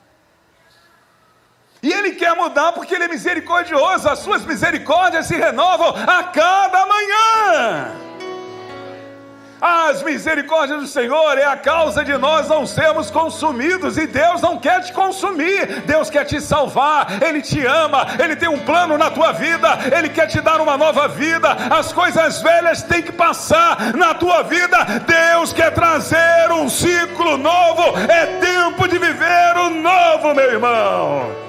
E Ele quer mudar porque Ele é misericordioso, as suas misericórdias se renovam a cada manhã. As misericórdias do Senhor é a causa de nós não sermos consumidos, e Deus não quer te consumir, Deus quer te salvar, Ele te ama, Ele tem um plano na tua vida, Ele quer te dar uma nova vida, as coisas velhas têm que passar na tua vida, Deus quer trazer um ciclo novo, é tempo de viver o novo, meu irmão.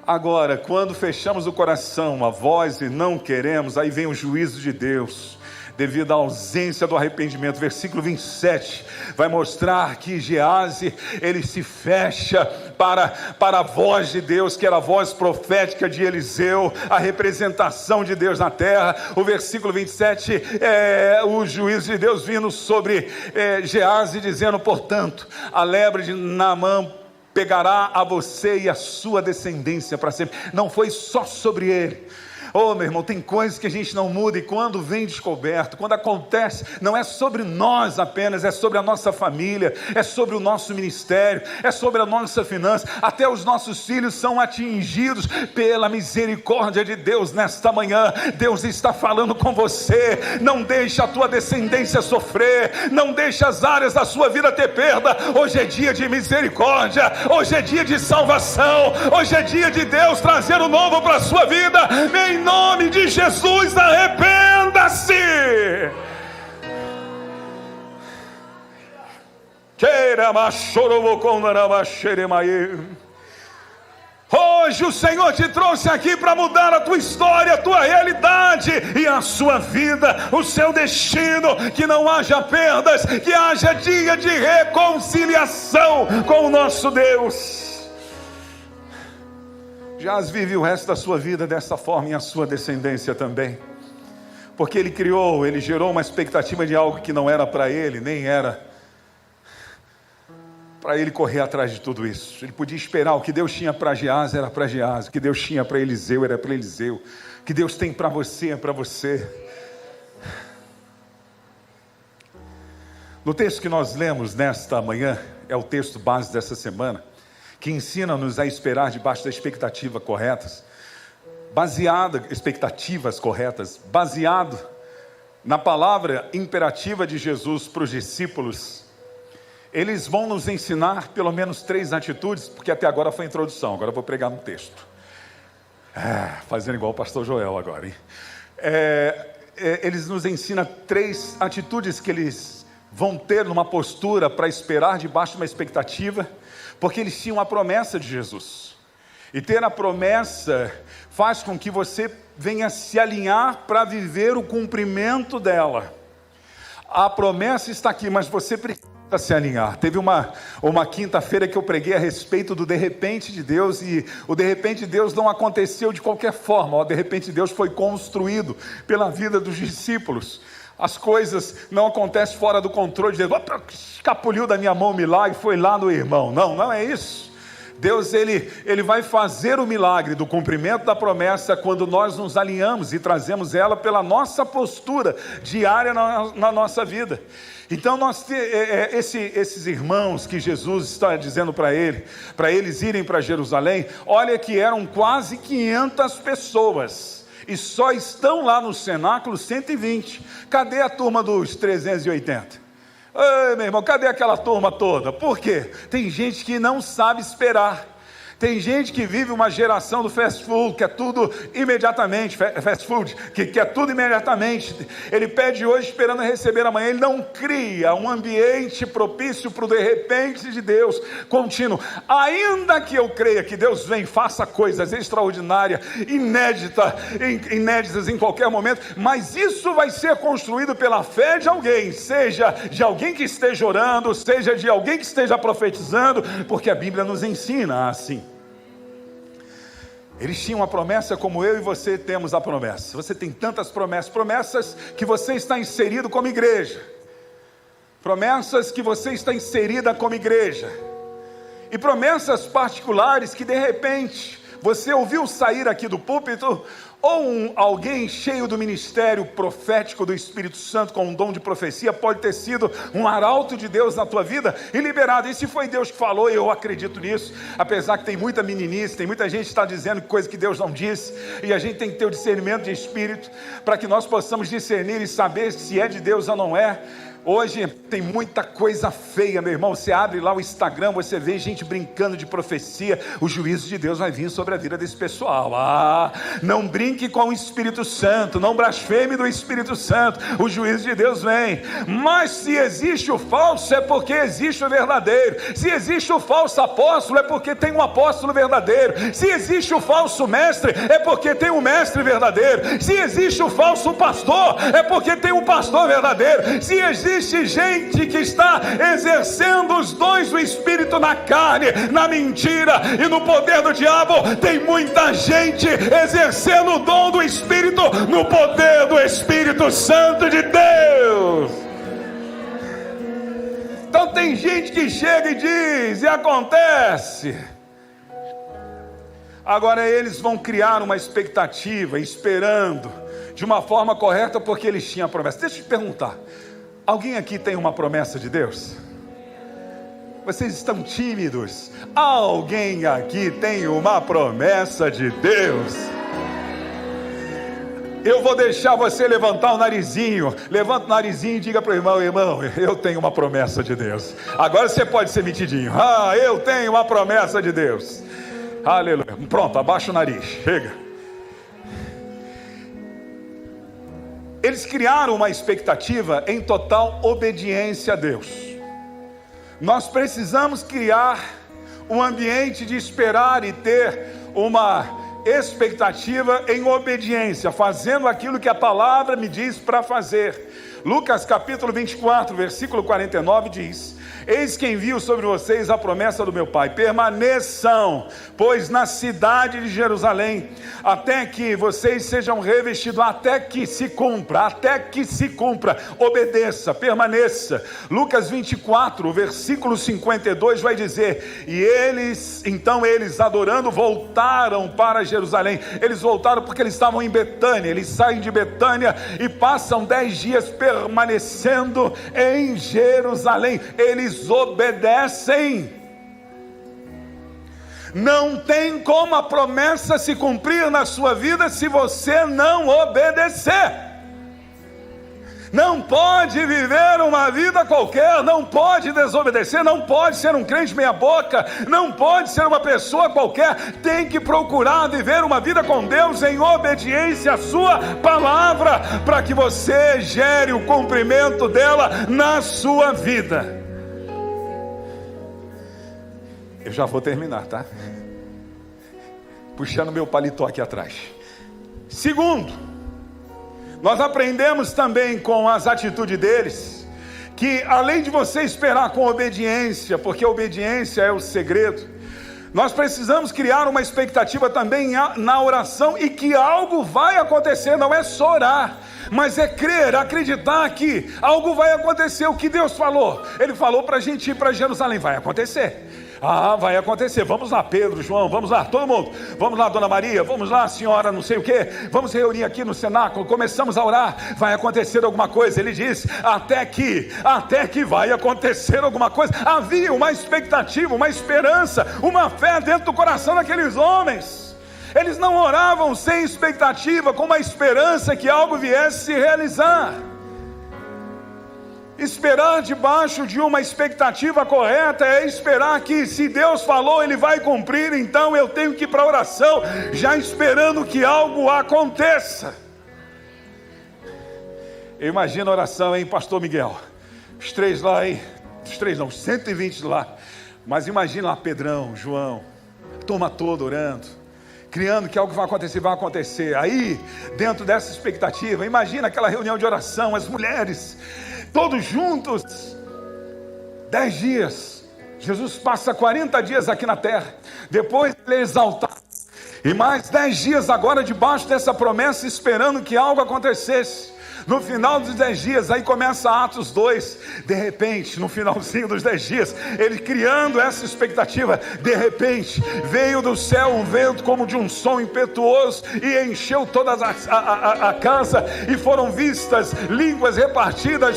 Agora, quando fechamos o coração, a voz, e não queremos, aí vem o juízo de Deus, devido à ausência do arrependimento. Versículo 27 vai mostrar que Geazi, ele se fecha para a voz de Deus, que era a voz profética de Eliseu, a representação de Deus na terra. O versículo 27 é o juízo de Deus vindo sobre Geazi, dizendo: portanto, a lebre de Naamã pegará a você e a sua descendência para sempre. Não foi só sobre ele. Oh, meu irmão, tem coisas que a gente não muda, e quando vem descoberto, quando acontece, não é sobre nós apenas, é sobre a nossa família, é sobre o nosso ministério, é sobre a nossa finança, até os nossos filhos são atingidos pela misericórdia de Deus. Nesta manhã, Deus está falando com você: não deixe a tua descendência sofrer, não deixe as áreas da sua vida ter perda. Hoje é dia de misericórdia, hoje é dia de salvação, hoje é dia de Deus trazer o novo para a sua vida. Em nome de Jesus, arrependa-se. Hoje o Senhor te trouxe aqui para mudar a tua história, a tua realidade e a sua vida, o seu destino. Que não haja perdas, que haja dia de reconciliação com o nosso Deus. Geazi vive o resto da sua vida dessa forma, e a sua descendência também. Porque ele gerou uma expectativa de algo que não era para ele, nem era para ele correr atrás de tudo isso. Ele podia esperar. O que Deus tinha para Geás era para Geás, o que Deus tinha para Eliseu era para Eliseu, o que Deus tem para você é para você. No texto que nós lemos nesta manhã, é o texto base dessa semana, que ensina-nos a esperar debaixo da expectativas corretas, baseado na palavra imperativa de Jesus para os discípulos. Eles vão nos ensinar pelo menos 3 atitudes, porque até agora foi a introdução, agora eu vou pregar no texto. Fazendo igual o pastor Joel agora, hein? Eles nos ensinam 3 atitudes que eles vão ter numa postura para esperar debaixo de uma expectativa, porque eles tinham a promessa de Jesus. E ter a promessa faz com que você venha se alinhar para viver o cumprimento dela. A promessa está aqui, mas você precisa se alinhar. Teve uma quinta-feira que eu preguei a respeito do de repente de Deus, e o de repente de Deus não aconteceu de qualquer forma. O de repente de Deus foi construído pela vida dos discípulos. As coisas não acontecem fora do controle de Deus. Escapuliu da minha mão o milagre, foi lá no irmão. Não é isso. Deus, ele vai fazer o milagre do cumprimento da promessa quando nós nos alinhamos e trazemos ela pela nossa postura diária na nossa vida. Então esses irmãos que Jesus está dizendo para eles irem para Jerusalém, olha que eram quase 500 pessoas, e só estão lá no cenáculo 120, cadê a turma dos 380? Ei, meu irmão, cadê aquela turma toda? Por quê? Tem gente que não sabe esperar. Tem gente que vive uma geração do fast food, que é tudo imediatamente, fast food, que é tudo imediatamente. Ele pede hoje esperando receber amanhã. Ele não cria um ambiente propício para o de repente de Deus contínuo. Ainda que eu creia que Deus vem, faça coisas extraordinárias, inéditas em qualquer momento, mas isso vai ser construído pela fé de alguém, seja de alguém que esteja orando, seja de alguém que esteja profetizando, porque a Bíblia nos ensina assim. Eles tinham a promessa como eu e você temos a promessa. Você tem tantas promessas que você está inserido como igreja. Promessas que você está inserida como igreja. E promessas particulares que de repente você ouviu sair aqui do púlpito, ou alguém cheio do ministério profético do Espírito Santo com um dom de profecia, pode ter sido um arauto de Deus na tua vida e liberado. E se foi Deus que falou, eu acredito nisso, apesar que tem muita meninice, tem muita gente que está dizendo coisa que Deus não disse, e a gente tem que ter o discernimento de espírito, para que nós possamos discernir e saber se é de Deus ou não é. Hoje tem muita coisa feia, meu irmão. Você abre lá o Instagram, você vê gente brincando de profecia. O juízo de Deus vai vir sobre a vida desse pessoal. Não brinque com o Espírito Santo, não blasfeme do Espírito Santo. O juízo de Deus vem. Mas se existe o falso, é porque existe o verdadeiro. Se existe o falso apóstolo, é porque tem um apóstolo verdadeiro. Se existe o falso mestre, é porque tem um mestre verdadeiro. Se existe o falso pastor, é porque tem um pastor verdadeiro. Se existe gente que está exercendo os dons do Espírito na carne, na mentira e no poder do diabo, tem muita gente exercendo o dom do Espírito no poder do Espírito Santo de Deus. Então tem gente que chega e diz, e acontece. Agora eles vão criar uma expectativa, esperando de uma forma correta, porque eles tinham a promessa. Deixa eu te perguntar, alguém aqui tem uma promessa de Deus? Vocês estão tímidos? Alguém aqui tem uma promessa de Deus? Eu vou deixar você levantar o narizinho. Levanta o narizinho e diga para o irmão, eu tenho uma promessa de Deus. Agora você pode ser metidinho. Eu tenho uma promessa de Deus. Aleluia. Pronto, abaixa o nariz, chega. Eles criaram uma expectativa em total obediência a Deus. Nós precisamos criar um ambiente de esperar e ter uma expectativa em obediência, fazendo aquilo que a palavra me diz para fazer. Lucas capítulo 24, versículo 49 diz eis que envio sobre vocês a promessa do meu Pai, permaneçam, pois na cidade de Jerusalém, até que vocês sejam revestidos, até que se cumpra, obedeça, permaneça. Lucas 24, versículo 52 vai dizer, então eles adorando, voltaram para Jerusalém. Eles voltaram porque eles estavam em Betânia. Eles saem de Betânia e passam 10 dias permanecendo em Jerusalém. Eles obedecem. Não tem como a promessa se cumprir na sua vida se você não obedecer. Não pode viver uma vida qualquer, não pode desobedecer, não pode ser um crente meia boca, não pode ser uma pessoa qualquer. Tem que procurar viver uma vida com Deus em obediência à sua palavra, para que você gere o cumprimento dela na sua vida. Eu já vou terminar, tá? Puxando meu paletó aqui atrás. Segundo, nós aprendemos também com as atitudes deles, que além de você esperar com obediência, porque a obediência é o segredo, nós precisamos criar uma expectativa também na oração, e que algo vai acontecer. Não é só orar, mas é crer, acreditar que algo vai acontecer. O que Deus falou? Ele falou para a gente ir para Jerusalém, vai acontecer. Vai acontecer. Vamos lá, Pedro, João, vamos lá, todo mundo. Vamos lá, Dona Maria, vamos lá, senhora não sei o que. Vamos reunir aqui no cenáculo. Começamos a orar, vai acontecer alguma coisa. Ele diz, até que vai acontecer alguma coisa. Havia uma expectativa, uma esperança, uma fé dentro do coração daqueles homens. Eles não oravam sem expectativa, com uma esperança que algo viesse se realizar. Esperar debaixo de uma expectativa correta é esperar que, se Deus falou, Ele vai cumprir. Então eu tenho que ir para a oração já esperando que algo aconteça. Eu imagino a oração, hein, pastor Miguel? Os 3 lá, hein? Os 3 não, 120 lá. Mas imagina lá Pedrão, João, a turma toda orando, criando que algo vai acontecer. Aí, dentro dessa expectativa, imagina aquela reunião de oração, as mulheres todos juntos, 10 dias, Jesus passa 40 dias aqui na terra, depois ele é exaltado, e mais 10 dias agora debaixo dessa promessa, esperando que algo acontecesse. No final dos 10 dias, aí começa Atos 2, de repente, no finalzinho dos 10 dias, ele criando essa expectativa, de repente, veio do céu um vento como de um som impetuoso, e encheu toda a casa, e foram vistas línguas repartidas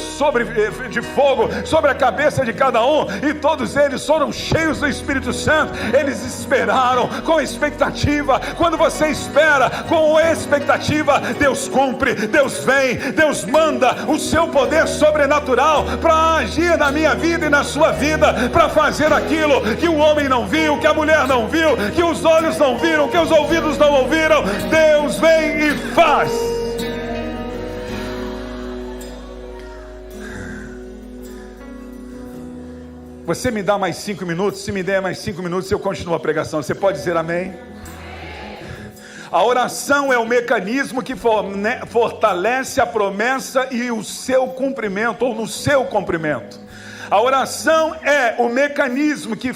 de fogo, sobre a cabeça de cada um, e todos eles foram cheios do Espírito Santo. Eles esperaram com expectativa. Quando você espera com expectativa, Deus cumpre, Deus vem, Deus manda o seu poder sobrenatural para agir na minha vida e na sua vida, para fazer aquilo que o homem não viu, que a mulher não viu, que os olhos não viram, que os ouvidos não ouviram. Deus vem e faz. Você me dá mais 5 minutos? Se me der mais 5 minutos, eu continuo a pregação. Você pode dizer amém? A oração é o mecanismo que fortalece a promessa e o seu cumprimento, ou no seu cumprimento. A oração é o mecanismo que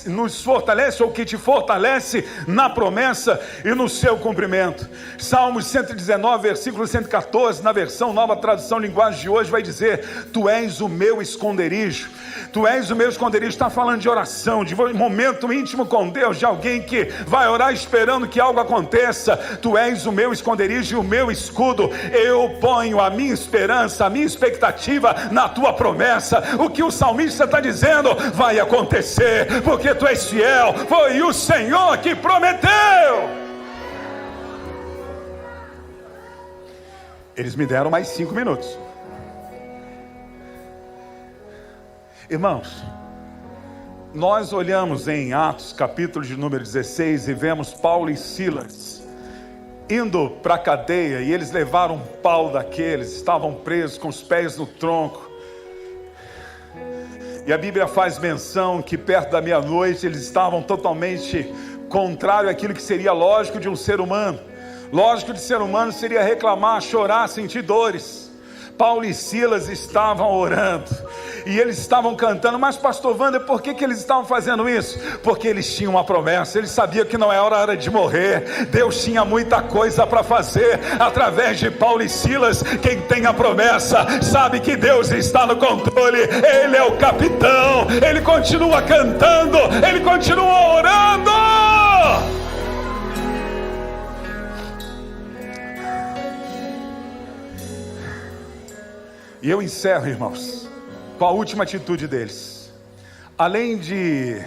nos fortalece, ou que te fortalece na promessa e no seu cumprimento. Salmos 119, versículo 114, na versão Nova Tradução Linguagem de hoje, vai dizer: Tu és o meu esconderijo. Tu és o meu esconderijo. Está falando de oração, de momento íntimo com Deus, de alguém que vai orar esperando que algo aconteça. Tu és o meu esconderijo e o meu escudo. Eu ponho a minha esperança, a minha expectativa na tua promessa. O que o salmista está dizendo vai acontecer, porque tu és fiel. Foi o Senhor que prometeu. Eles me deram mais 5 minutos. Irmãos, nós olhamos em Atos, capítulo de número 16, e vemos Paulo e Silas indo para a cadeia, e eles levaram um pau daqueles, estavam presos com os pés no tronco. E a Bíblia faz menção que perto da meia-noite eles estavam totalmente contrário àquilo que seria lógico de um ser humano. Lógico de ser humano seria reclamar, chorar, sentir dores. Paulo e Silas estavam orando, e eles estavam cantando. Mas pastor Wander, por que eles estavam fazendo isso? Porque eles tinham uma promessa, eles sabiam que não é hora de morrer. Deus tinha muita coisa para fazer através de Paulo e Silas. Quem tem a promessa sabe que Deus está no controle, Ele é o capitão, Ele continua cantando, Ele continua orando. E eu encerro, irmãos, com a última atitude deles. Além de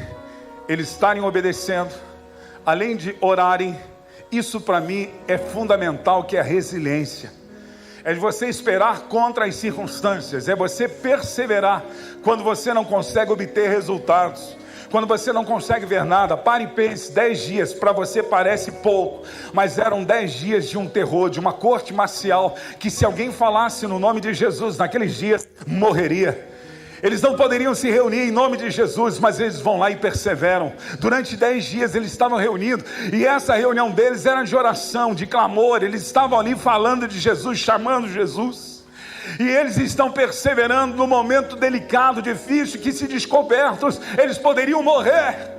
eles estarem obedecendo, além de orarem, isso para mim é fundamental, que é a resiliência. É de você esperar contra as circunstâncias, é você perseverar quando você não consegue obter resultados, quando você não consegue ver nada. Pare e pense, 10 dias para você parece pouco, mas eram 10 dias de um terror, de uma corte marcial, que se alguém falasse no nome de Jesus naqueles dias, morreria. Eles não poderiam se reunir em nome de Jesus, mas eles vão lá e perseveram. Durante 10 dias eles estavam reunindo, e essa reunião deles era de oração, de clamor. Eles estavam ali falando de Jesus, chamando Jesus, e eles estão perseverando no momento delicado, difícil, que se descobertos, eles poderiam morrer.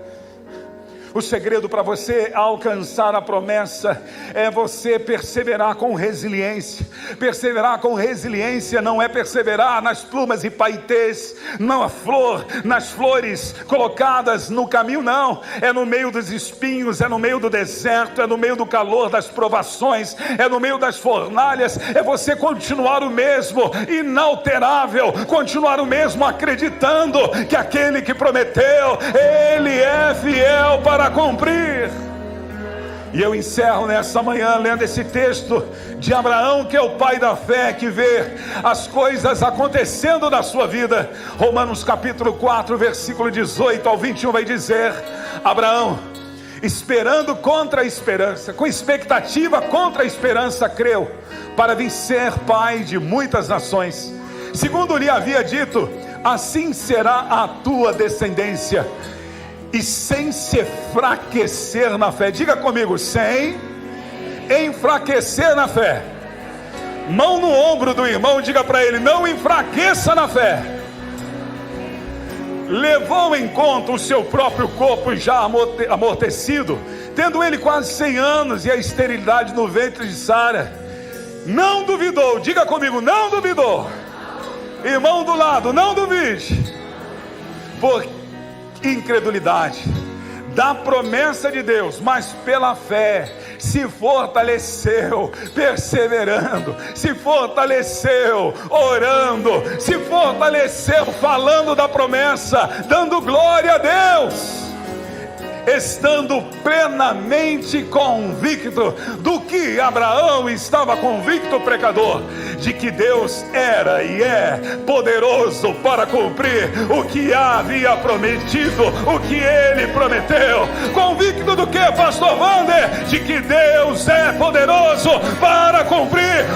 O segredo para você alcançar a promessa é você perseverar com resiliência. Perseverar com resiliência não é perseverar nas plumas e paetês, não a flor, nas flores colocadas no caminho, não. É no meio dos espinhos, é no meio do deserto, é no meio do calor das provações, é no meio das fornalhas. É você continuar o mesmo, inalterável, continuar o mesmo, acreditando que aquele que prometeu, Ele é fiel para cumprir. E eu encerro nessa manhã lendo esse texto de Abraão, que é o pai da fé, que vê as coisas acontecendo na sua vida. Romanos capítulo 4, versículo 18 ao 21 vai dizer: Abraão, esperando contra a esperança, com expectativa contra a esperança, creu, para vir ser pai de muitas nações, segundo lhe havia dito, assim será a tua descendência. E sem se enfraquecer na fé, diga comigo, sem enfraquecer na fé. Mão no ombro do irmão, diga para ele: não enfraqueça na fé. Levou em conta o seu próprio corpo já amortecido, tendo ele quase 100 anos e a esterilidade no ventre de Sara. Não duvidou, diga comigo, não duvidou. Irmão do lado, não duvide. Por incredulidade da promessa de Deus, mas pela fé se fortaleceu, perseverando, se fortaleceu, orando, se fortaleceu, falando da promessa, dando glória a Deus, estando plenamente convicto do que Abraão estava convicto, pecador, de que Deus era e é poderoso para cumprir o que havia prometido, o que Ele prometeu. Convicto do que, pastor Wander? De que Deus é poderoso para cumprir